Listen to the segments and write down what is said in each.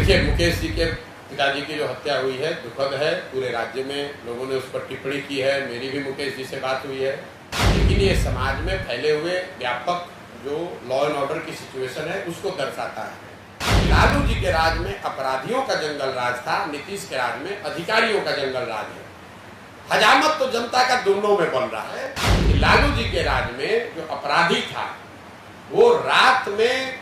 देखिए, मुकेश जी के पिताजी की जो हत्या हुई है दुखद है। पूरे राज्य में लोगों ने उस पर टिप्पणी की है, मेरी भी मुकेश जी से बात हुई है। लेकिन ये समाज में फैले हुए व्यापक जो लॉ एंड ऑर्डर की सिचुएशन है उसको दर्शाता है। लालू जी के राज में अपराधियों का जंगल राज था, नीतीश के राज में अधिकारियों का जंगल राज है। हजामत तो जनता का दोनों में बन रहा है कि लालू जी के राज में जो अपराधी था वो रात में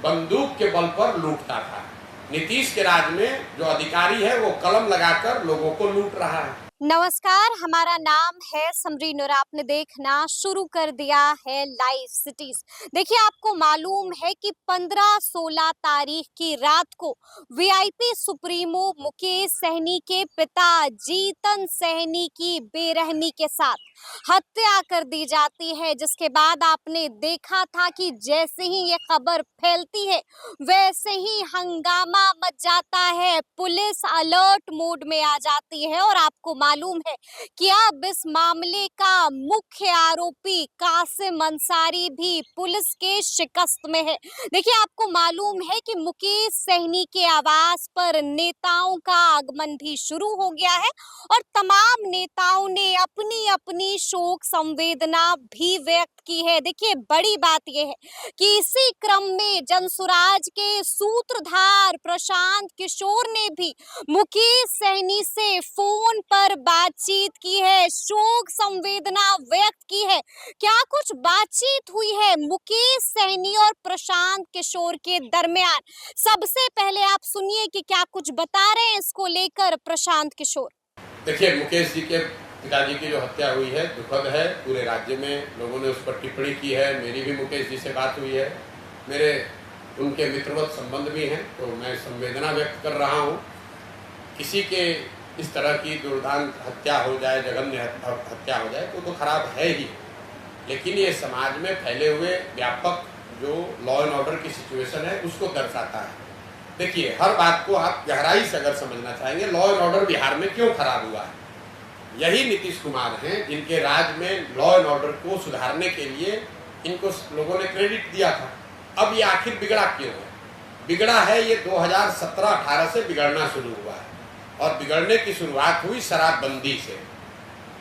बंदूक के बल पर लूटता था। नीतीश के राज में जो अधिकारी है वो कलम लगाकर लोगों को लूट रहा है। नमस्कार, हमारा नाम है समरीन और आपने देखना शुरू कर दिया है लाइव सिटीज। देखिए, आपको मालूम है कि 15-16 तारीख की रात को वीआईपी सुप्रीमो मुकेश सहनी के पिता जीतन सहनी की बेरहमी के साथ हत्या कर दी जाती है, जिसके बाद आपने देखा था कि जैसे ही ये खबर फैलती है वैसे ही हंगामा मच जाता है, पुलिस अलर्ट मोड में आ जाती है और आपको मालूम है कि अब इस मामले का मुख्य आरोपी कासिम अंसारी भी पुलिस के शिकस्त में है। देखिए, आपको मालूम है कि मुकेश सहनी के आवास पर नेताओं का आगमन भी शुरू हो गया है और तमाम नेताओं ने अपनी अपनी शोक संवेदना भी व्यक्त की है। देखिए, बड़ी बात यह है कि इसी क्रम में जनसुराज के सूत्रधार प्रशांत किशोर ने भी मुकेश सहनी से फोन पर बातचीत की है, शोक संवेदना व्यक्त की है। क्या कुछ बातचीत हुई है मुकेश सहनी और प्रशांत किशोर के दरमियान? सबसे पहले आप सुनिए कि क्या कुछ बता रहे हैं इसको लेकर प्रशांत किशोर। देखिए, मुकेश जी के पिताजी की जो हत्या हुई है दुखद है। पूरे राज्य में लोगों ने उस पर टिप्पणी की है, मेरी भी मुकेश जी से बात हुई है। मेरे उनके मित्रवत संबंध भी हैं, तो मैं संवेदना व्यक्त कर रहा हूँ। किसी के इस तरह की दुर्दांत हत्या हो जाए, जघन्य हत्या हो जाए तो खराब है ही। लेकिन ये समाज में फैले हुए व्यापक जो लॉ एंड ऑर्डर की सिचुएशन है उसको दर्शाता है। देखिए, हर बात को आप गहराई से अगर समझना चाहेंगे, लॉ एंड ऑर्डर बिहार में क्यों खराब हुआ है, यही नीतीश कुमार हैं जिनके राज में लॉ एंड ऑर्डर को सुधारने के लिए इनको लोगों ने क्रेडिट दिया था। अब ये आखिर बिगड़ा क्यों है? बिगड़ा है ये 2017-18 से बिगड़ना शुरू हुआ है और बिगड़ने की शुरुआत हुई शराबबंदी से।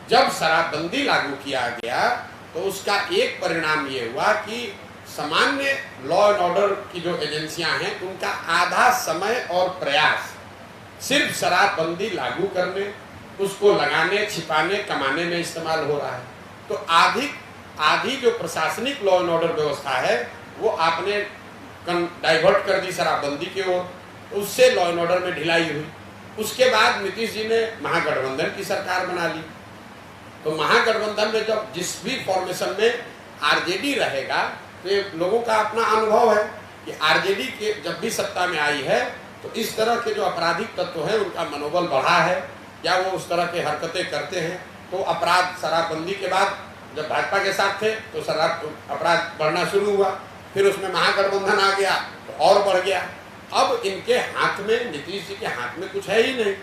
जब शराबबंदी लागू किया गया तो उसका एक परिणाम ये हुआ कि सामान्य लॉ एंड ऑर्डर की जो एजेंसियां हैं उनका आधा समय और प्रयास सिर्फ शराबबंदी लागू करने, उसको लगाने, छिपाने, कमाने में इस्तेमाल हो रहा है। तो आधी जो प्रशासनिक लॉ एंड ऑर्डर व्यवस्था है वो आपने डाइवर्ट कर दी शराबबंदी की ओर, उससे लॉ एंड ऑर्डर में ढिलाई हुई। उसके बाद नीतीश जी ने महागठबंधन की सरकार बना ली। तो महागठबंधन में जब जिस भी फॉर्मेशन में आरजेडी रहेगा तो ये लोगों का अपना अनुभव है कि आरजेडी के जब भी सत्ता में आई है तो इस तरह के जो आपराधिक तत्व हैं उनका मनोबल बढ़ा है या वो उस तरह के हरकतें करते हैं। तो अपराध शराबबंदी के बाद जब भाजपा के साथ थे तो शराब अपराध बढ़ना शुरू हुआ, फिर उसमें महागठबंधन आ गया तो और बढ़ गया। अब इनके हाथ में, नीतीश जी के हाथ में कुछ है ही नहीं।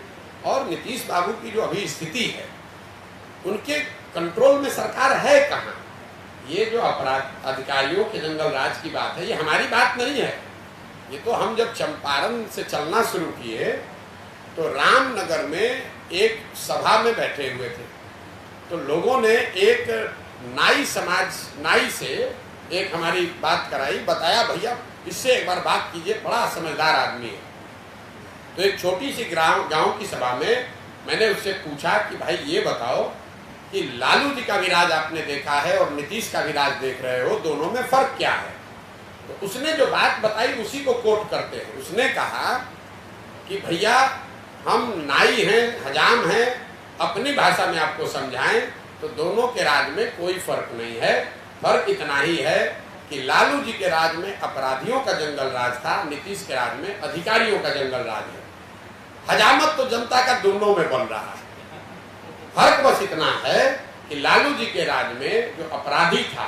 और नीतीश बाबू की जो अभी स्थिति है, उनके कंट्रोल में सरकार है कहाँ? ये जो अपराध अधिकारियों के जंगल राज की बात है, ये हमारी बात नहीं है। ये तो हम जब चंपारण से चलना शुरू किए तो रामनगर में एक सभा में बैठे हुए थे, तो लोगों ने एक नाई से एक हमारी बात कराई, बताया भैया इससे एक बार बात कीजिए, बड़ा समझदार आदमी है। तो एक छोटी सी गांव की सभा में मैंने उससे पूछा कि भाई ये बताओ कि लालू जी का भी राज आपने देखा है और नीतीश का भी राज देख रहे हो, दोनों में फर्क क्या है? तो उसने जो बात बताई उसी को कोट करते हैं। उसने कहा कि भैया हम नाई हैं, हजाम हैं, अपनी भाषा में आपको समझाएं तो दोनों के राज में कोई फर्क नहीं है। फर्क इतना ही है कि लालू जी के राज में अपराधियों का जंगल राज था, नीतीश के राज में अधिकारियों का जंगल राज है। हजामत तो जनता का दोनों में बन रहा है। फर्क बस इतना है कि लालू जी के राज में जो अपराधी था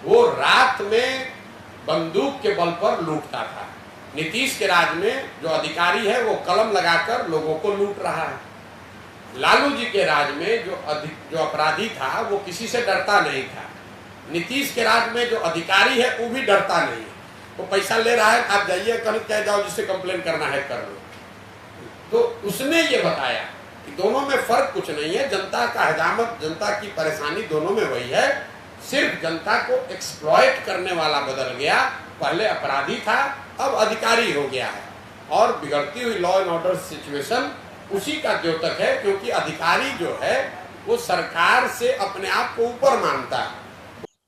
वो रात में बंदूक के बल पर लूटता था। नीतीश के राज में जो अधिकारी है वो कलम लगाकर लोगों को लूट रहा है। लालू जी के राज में जो अपराधी था वो किसी से डरता नहीं था। नीतीश के राज में जो अधिकारी है वो भी डरता नहीं है। वो पैसा ले रहा है, आप जाइए कह जाओ जिससे कंप्लेन करना है कर लो। तो उसने ये बताया कि दोनों में फर्क कुछ नहीं है, जनता का हजामत, जनता की परेशानी दोनों में वही है, सिर्फ जनता को एक्सप्लॉइट करने वाला बदल गया। पहले अपराधी था, अब अधिकारी हो गया है, और बिगड़ती हुई लॉ एंड ऑर्डर सिचुएशन उसी का द्योतक है, क्योंकि अधिकारी जो है वो सरकार से अपने आप को ऊपर मानता है।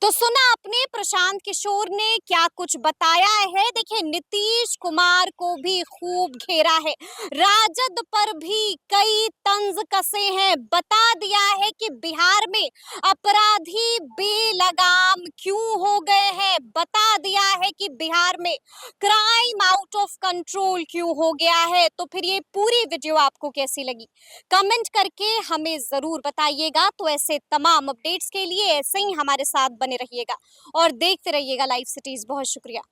तो सुना आपने प्रशांत किशोर ने क्या कुछ बताया है। देखिए, नीतीश कुमार को भी खूब घेरा है, राजद पर भी कई तंज कसे हैं, बता दिया है कि बिहार में अपराधी बेलगाम क्यों हो गए हैं, बता दिया है कि बिहार में क्राइम आउट ऑफ कंट्रोल क्यों हो गया है। तो फिर ये पूरी वीडियो आपको कैसी लगी, कमेंट करके हमें जरूर बताइएगा। तो ऐसे तमाम अपडेट्स के लिए ऐसे ही हमारे साथ बने रहिएगा और देखते रहिएगा लाइव सिटीज। बहुत शुक्रिया।